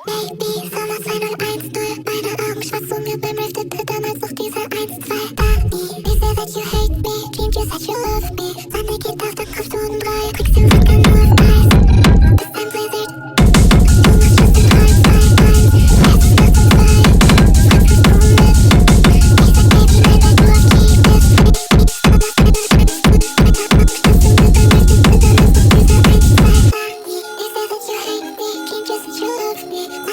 Baby, Sommer 2010, meine Augen schwarz zu mir bimmelte damals noch diese 1, 2 Dani. Ich seh that you hate me, dreamed you said you love me. Sonne geht auf, dann kommst du um 3, kriegst den Wodka nur auf Eis. Bist ein Blizzard, du machst just in 3, 2, 1. Jetzt ist nachts um 2, was kriegst du mit? Ich sag Baby, nein, weil du auf Kief bist. Ich seh that you hate me, dreamed you said you love me.